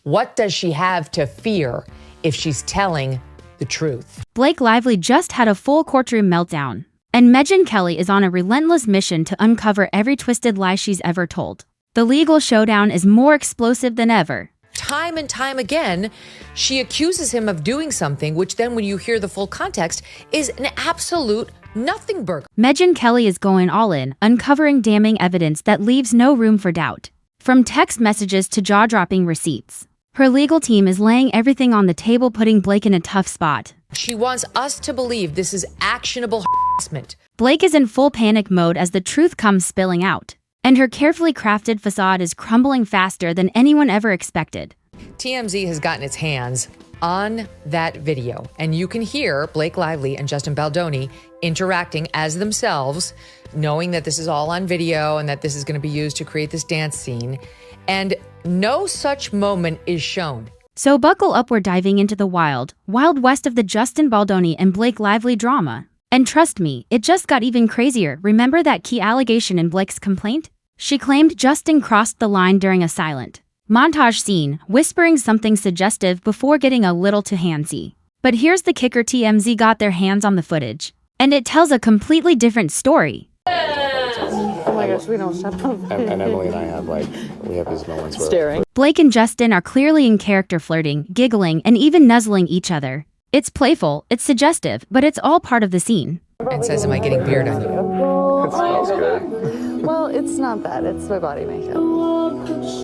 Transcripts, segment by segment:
What does she have to fear if she's telling the truth? Blake Lively just had a full courtroom meltdown, and Megyn Kelly is on a relentless mission to uncover every twisted lie she's ever told. The legal showdown is more explosive than ever. Time and time again, she accuses him of doing something, which then when you hear the full context is an absolute nothing burger. Megyn Kelly is going all in, uncovering damning evidence that leaves no room for doubt. From text messages to jaw-dropping receipts, her legal team is laying everything on the table, putting Blake in a tough spot. She wants us to believe this is actionable harassment. Blake is in full panic mode as the truth comes spilling out, and her carefully crafted facade is crumbling faster than anyone ever expected. TMZ has gotten its hands on that video, and you can hear Blake Lively and Justin Baldoni interacting as themselves, knowing that this is all on video and that this is going to be used to create this dance scene, and no such moment is shown. So buckle up, we're diving into the wild west of the Justin Baldoni and Blake Lively drama. And trust me, it just got even crazier. Remember that key allegation in Blake's complaint? She claimed Justin crossed the line during a silent montage scene, whispering something suggestive before getting a little too handsy. But here's the kicker: TMZ got their hands on the footage, and it tells a completely different story. Oh my gosh, we don't shut up. And Emily and I we have these moments where staring. Blake and Justin are clearly in character, flirting, giggling, and even nuzzling each other. It's playful, it's suggestive, but it's all part of the scene. And says, am I getting beard on you? it smells good. Well, it's not bad. It's my body makeup.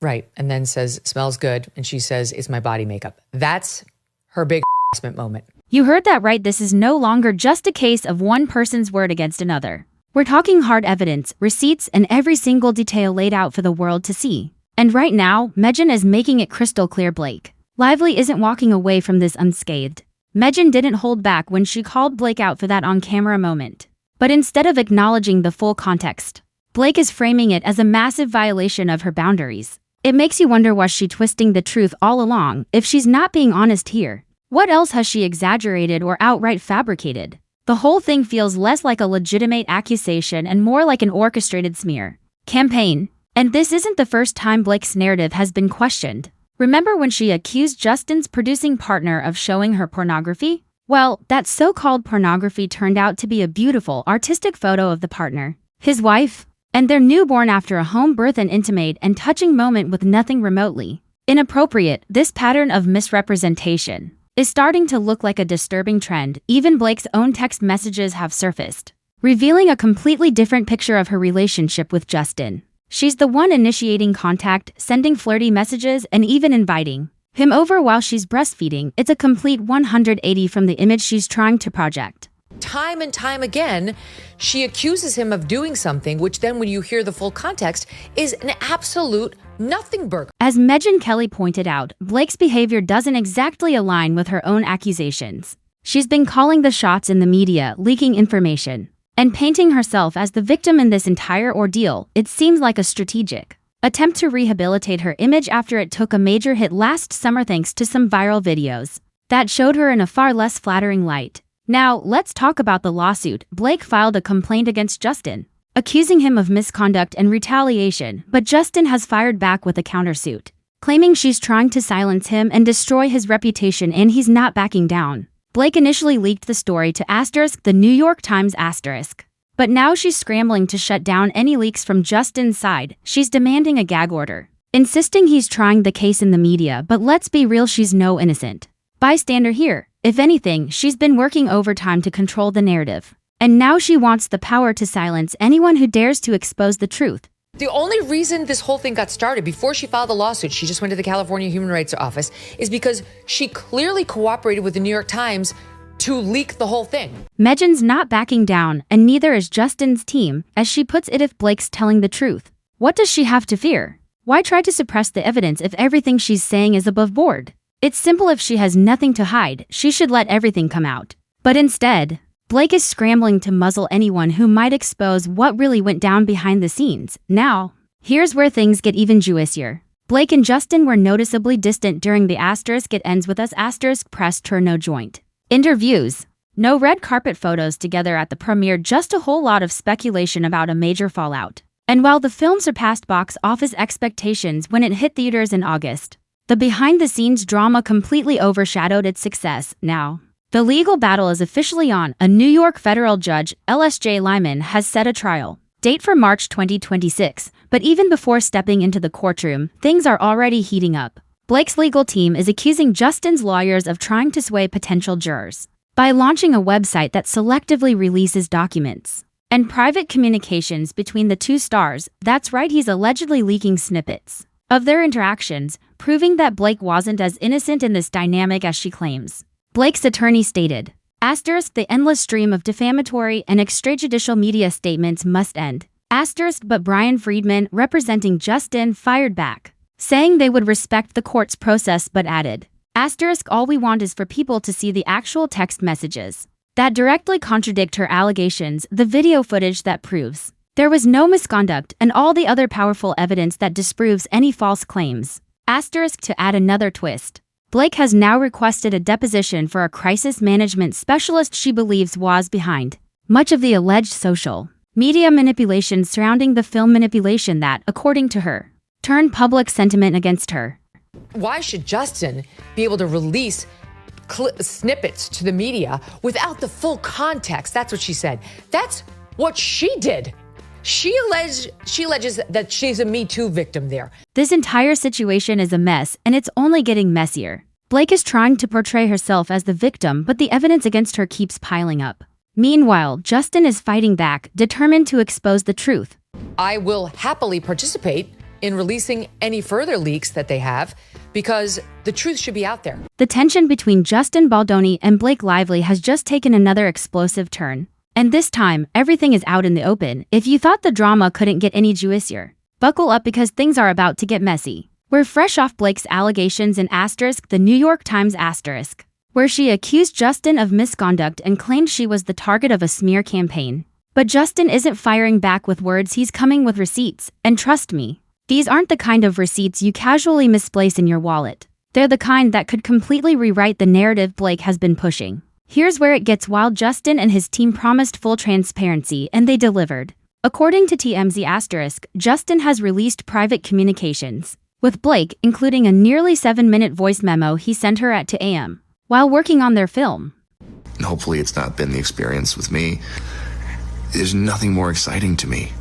Right. And then says, smells good. And she says, it's my body makeup. That's her big harassment moment. You heard that right. This is no longer just a case of one person's word against another. We're talking hard evidence, receipts, and every single detail laid out for the world to see. And right now, Megyn is making it crystal clear: Blake Lively isn't walking away from this unscathed. Megyn didn't hold back when she called Blake out for that on-camera moment. But instead of acknowledging the full context, Blake is framing it as a massive violation of her boundaries. It makes you wonder, was she twisting the truth all along? If she's not being honest here, what else has she exaggerated or outright fabricated? The whole thing feels less like a legitimate accusation and more like an orchestrated smear campaign. And this isn't the first time Blake's narrative has been questioned. Remember when she accused Justin's producing partner of showing her pornography? Well, that so-called pornography turned out to be a beautiful, artistic photo of the partner, his wife, and their newborn after a home birth, an intimate and touching moment with nothing remotely inappropriate. This pattern of misrepresentation is starting to look like a disturbing trend. Even Blake's own text messages have surfaced, revealing a completely different picture of her relationship with Justin. She's the one initiating contact, sending flirty messages, and even inviting him over while she's breastfeeding. It's a complete 180 from the image she's trying to project. Time and time again, she accuses him of doing something, which then when you hear the full context is an absolute nothing burger. As Megyn Kelly pointed out, Blake's behavior doesn't exactly align with her own accusations. She's been calling the shots in the media, leaking information, and painting herself as the victim in this entire ordeal. It seems like a strategic attempt to rehabilitate her image after it took a major hit last summer thanks to some viral videos that showed her in a far less flattering light. Now, let's talk about the lawsuit. Blake filed a complaint against Justin, accusing him of misconduct and retaliation, but Justin has fired back with a countersuit, claiming she's trying to silence him and destroy his reputation, and he's not backing down. Blake initially leaked the story to the New York Times but now she's scrambling to shut down any leaks from Justin's side. She's demanding a gag order, insisting he's trying the case in the media, but let's be real, she's no innocent bystander here. If anything, she's been working overtime to control the narrative. And now she wants the power to silence anyone who dares to expose the truth. The only reason this whole thing got started before she filed the lawsuit, she just went to the California Human Rights Office, is because she clearly cooperated with the New York Times to leak the whole thing. Megyn's not backing down, and neither is Justin's team. As she puts it, if Blake's telling the truth, what does she have to fear? Why try to suppress the evidence if everything she's saying is above board? It's simple: if she has nothing to hide, she should let everything come out. But instead, Blake is scrambling to muzzle anyone who might expose what really went down behind the scenes. Now, here's where things get even juicier. Blake and Justin were noticeably distant during the It ends with us press tour. No joint interviews, no red carpet photos together at the premiere, just a whole lot of speculation about a major fallout. And while the film surpassed box office expectations when it hit theaters in August, the behind-the-scenes drama completely overshadowed its success. Now, the legal battle is officially on. A New York federal judge, LSJ Lyman, has set a trial date for March 2026, but even before stepping into the courtroom, things are already heating up. Blake's legal team is accusing Justin's lawyers of trying to sway potential jurors by launching a website that selectively releases documents and private communications between the two stars. That's right, he's allegedly leaking snippets of their interactions, proving that Blake wasn't as innocent in this dynamic as she claims. Blake's attorney stated, the endless stream of defamatory and extrajudicial media statements must end. But Brian Friedman, representing Justin, fired back, saying they would respect the court's process but added, all we want is for people to see the actual text messages that directly contradict her allegations, the video footage that proves there was no misconduct, and all the other powerful evidence that disproves any false claims. To add another twist, Blake has now requested a deposition for a crisis management specialist she believes was behind much of the alleged social media manipulation surrounding the film, manipulation that, according to her, turned public sentiment against her. Why should Justin be able to release snippets to the media without the full context? That's what she said. That's what she did. She alleges that she's a Me Too victim there. This entire situation is a mess, and it's only getting messier. Blake is trying to portray herself as the victim, but the evidence against her keeps piling up. Meanwhile, Justin is fighting back, determined to expose the truth. I will happily participate in releasing any further leaks that they have, because the truth should be out there. The tension between Justin Baldoni and Blake Lively has just taken another explosive turn. And this time, everything is out in the open. If you thought the drama couldn't get any juicier, buckle up because things are about to get messy. We're fresh off Blake's allegations in the New York Times where she accused Justin of misconduct and claimed she was the target of a smear campaign. But Justin isn't firing back with words, he's coming with receipts. And trust me, these aren't the kind of receipts you casually misplace in your wallet. They're the kind that could completely rewrite the narrative Blake has been pushing. Here's where it gets wild. Justin and his team promised full transparency, and they delivered. According to TMZ*, Justin has released private communications with Blake, including a nearly 7-minute voice memo he sent her at 2 a.m. while working on their film. Hopefully it's not been the experience with me. There's nothing more exciting to me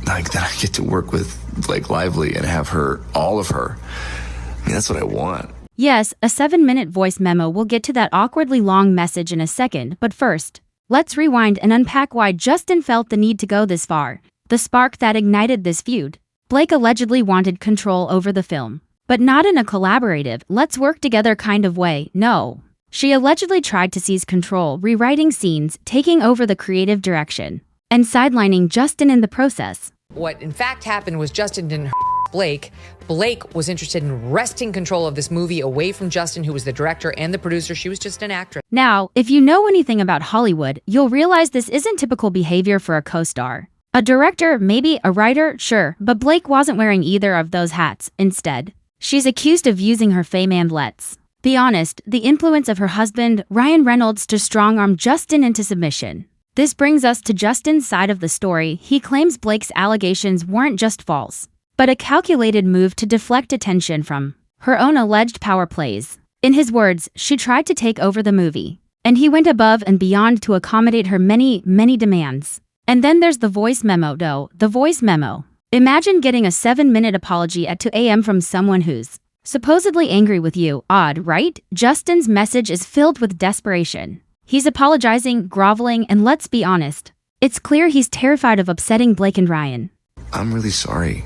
like that I get to work with Blake Lively and have her, all of her. I mean, that's what I want. Yes, a 7-minute voice memo. We'll get to that awkwardly long message in a second, but first, let's rewind and unpack why Justin felt the need to go this far. The spark that ignited this feud. Blake allegedly wanted control over the film, but not in a collaborative, let's work together kind of way, no. She allegedly tried to seize control, rewriting scenes, taking over the creative direction, and sidelining Justin in the process. What in fact happened was Justin didn't Blake. Blake was interested in wresting control of this movie away from Justin, who was the director and the producer. She was just an actress. Now, if you know anything about Hollywood, you'll realize this isn't typical behavior for a co-star. A director, maybe a writer, sure, but Blake wasn't wearing either of those hats. Instead, she's accused of using her fame and, let's be honest, the influence of her husband, Ryan Reynolds, to strong-arm Justin into submission. This brings us to Justin's side of the story. He claims Blake's allegations weren't just false, but a calculated move to deflect attention from her own alleged power plays. In his words, she tried to take over the movie, and he went above and beyond to accommodate her many, many demands. And then there's the voice memo, though. The voice memo. Imagine getting a 7-minute apology at 2 a.m. from someone who's supposedly angry with you. Odd, right? Justin's message is filled with desperation. He's apologizing, groveling, and let's be honest, it's clear he's terrified of upsetting Blake and Ryan. I'm really sorry.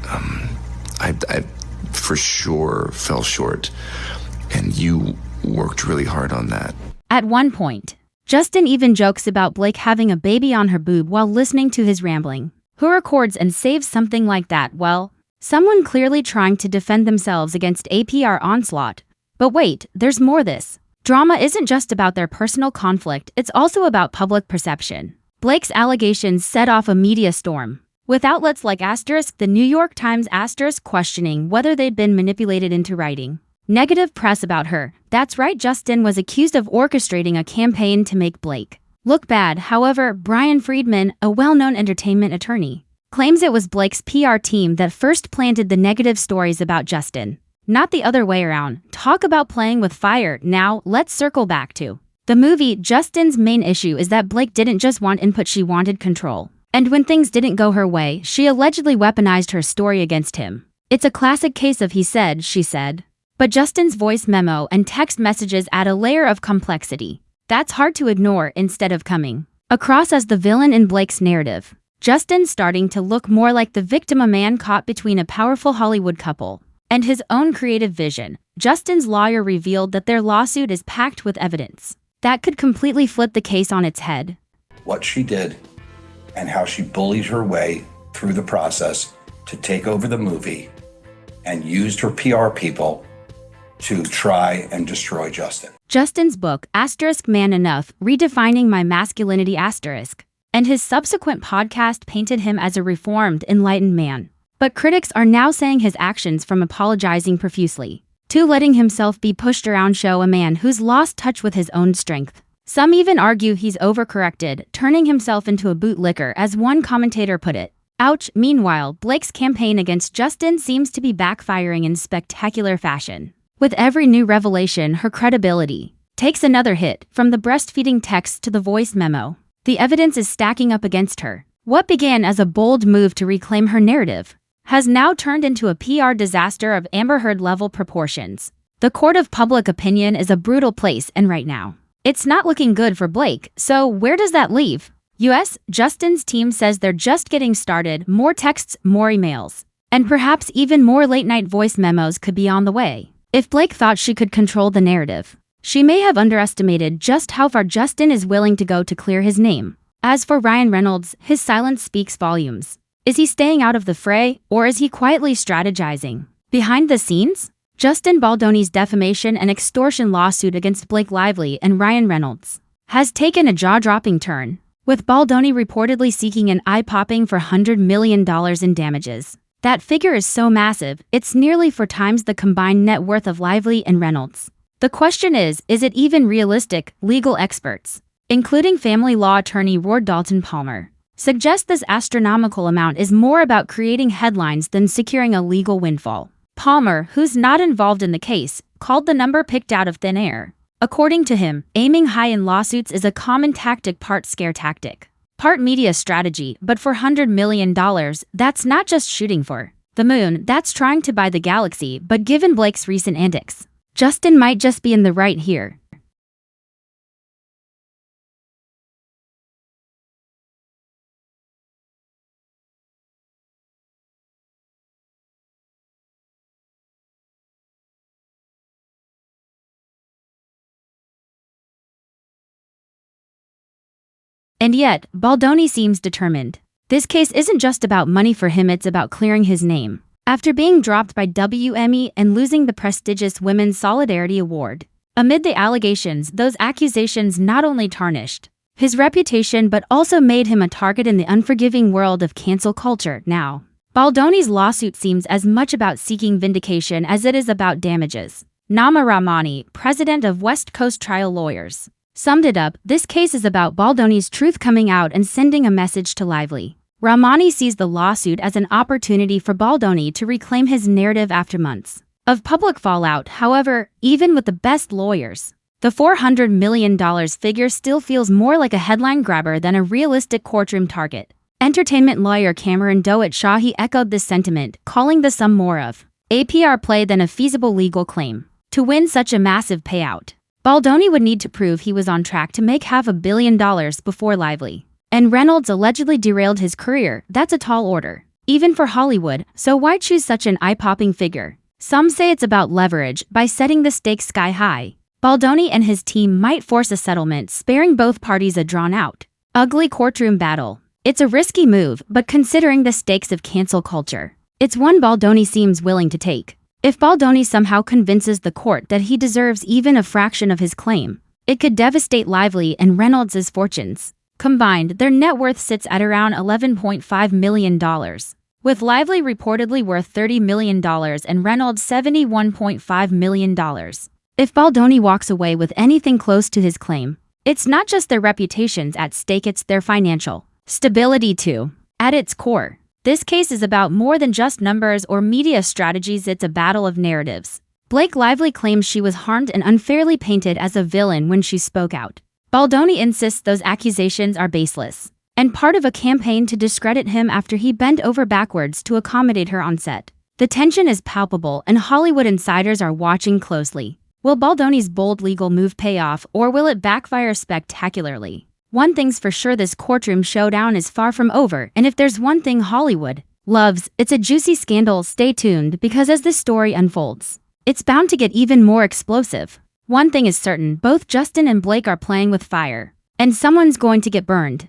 I for sure fell short, and you worked really hard on that. At one point, Justin even jokes about Blake having a baby on her boob while listening to his rambling. Who records and saves something like that? Well, someone clearly trying to defend themselves against a PR onslaught. But wait, there's more. This drama isn't just about their personal conflict, it's also about public perception. Blake's allegations set off a media storm, with outlets like the New York Times questioning whether they'd been manipulated into writing negative press about her. That's right, Justin was accused of orchestrating a campaign to make Blake look bad. However, Brian Friedman, a well-known entertainment attorney, claims it was Blake's PR team that first planted the negative stories about Justin. Not the other way around. Talk about playing with fire. Now, let's circle back to the movie. Justin's main issue is that Blake didn't just want input, she wanted control. And when things didn't go her way, she allegedly weaponized her story against him. It's a classic case of he said, she said. But Justin's voice memo and text messages add a layer of complexity that's hard to ignore. Instead of coming across as the villain in Blake's narrative, Justin's starting to look more like the victim, a man caught between a powerful Hollywood couple and his own creative vision. Justin's lawyer revealed that their lawsuit is packed with evidence that could completely flip the case on its head. What she did and how she bullied her way through the process to take over the movie and used her PR people to try and destroy Justin. Justin's book, *Man Enough, Redefining My Masculinity*, and his subsequent podcast painted him as a reformed, enlightened man. But critics are now saying his actions, from apologizing profusely to letting himself be pushed around, show a man who's lost touch with his own strength. Some even argue he's overcorrected, turning himself into a bootlicker, as one commentator put it. Ouch. Meanwhile, Blake's campaign against Justin seems to be backfiring in spectacular fashion. With every new revelation, her credibility takes another hit, from the breastfeeding text to the voice memo. The evidence is stacking up against her. What began as a bold move to reclaim her narrative has now turned into a PR disaster of Amber Heard-level proportions. The court of public opinion is a brutal place, and right now, it's not looking good for Blake. So where does that leave US? Justin's team says they're just getting started. More texts, more emails, and perhaps even more late-night voice memos could be on the way. If Blake thought she could control the narrative, she may have underestimated just how far Justin is willing to go to clear his name. As for Ryan Reynolds, his silence speaks volumes. Is he staying out of the fray, or is he quietly strategizing behind the scenes? Justin Baldoni's defamation and extortion lawsuit against Blake Lively and Ryan Reynolds has taken a jaw-dropping turn, with Baldoni reportedly seeking an eye-popping $400 million in damages. That figure is so massive, it's nearly 4 times the combined net worth of Lively and Reynolds. The question is it even realistic? Legal experts, including family law attorney Ward Dalton Palmer, suggest this astronomical amount is more about creating headlines than securing a legal windfall. Palmer, who's not involved in the case, called the number picked out of thin air. According to him, aiming high in lawsuits is a common tactic, part scare tactic, part media strategy. But for $100 million, that's not just shooting for the moon, that's trying to buy the galaxy. But given Blake's recent antics, Justin might just be in the right here. And yet, Baldoni seems determined. This case isn't just about money for him, it's about clearing his name. After being dropped by WME and losing the prestigious Women's Solidarity Award, amid the allegations, those accusations not only tarnished his reputation but also made him a target in the unforgiving world of cancel culture. Now, Baldoni's lawsuit seems as much about seeking vindication as it is about damages. Nama Rahmani, president of West Coast Trial Lawyers, summed it up: this case is about Baldoni's truth coming out and sending a message to Lively. Rahmani sees the lawsuit as an opportunity for Baldoni to reclaim his narrative after months of public fallout. However, even with the best lawyers, the $400 million figure still feels more like a headline grabber than a realistic courtroom target. Entertainment lawyer Cameron Doet-Shahi echoed this sentiment, calling the sum more of a PR play than a feasible legal claim. To win such a massive payout, Baldoni would need to prove he was on track to make $500 million before Lively and Reynolds allegedly derailed his career. That's a tall order, even for Hollywood. So why choose such an eye-popping figure? Some say it's about leverage. By setting the stakes sky high, Baldoni and his team might force a settlement, sparing both parties a drawn-out, ugly courtroom battle. It's a risky move, but considering the stakes of cancel culture, it's one Baldoni seems willing to take. If Baldoni somehow convinces the court that he deserves even a fraction of his claim, it could devastate Lively and Reynolds' fortunes. Combined, their net worth sits at around $11.5 million, with Lively reportedly worth $30 million and Reynolds $71.5 million. If Baldoni walks away with anything close to his claim, it's not just their reputations at stake, it's their financial stability too. At its core, This case is about more than just numbers or media strategies, it's a battle of narratives. Blake Lively claims she was harmed and unfairly painted as a villain when she spoke out. Baldoni insists those accusations are baseless, and part of a campaign to discredit him after he bent over backwards to accommodate her on set. The tension is palpable, and Hollywood insiders are watching closely. Will Baldoni's bold legal move pay off, or will it backfire spectacularly? One thing's for sure, this courtroom showdown is far from over, and if there's one thing Hollywood loves, it's a juicy scandal. Stay tuned, because as this story unfolds, it's bound to get even more explosive. One thing is certain, both Justin and Blake are playing with fire, and someone's going to get burned.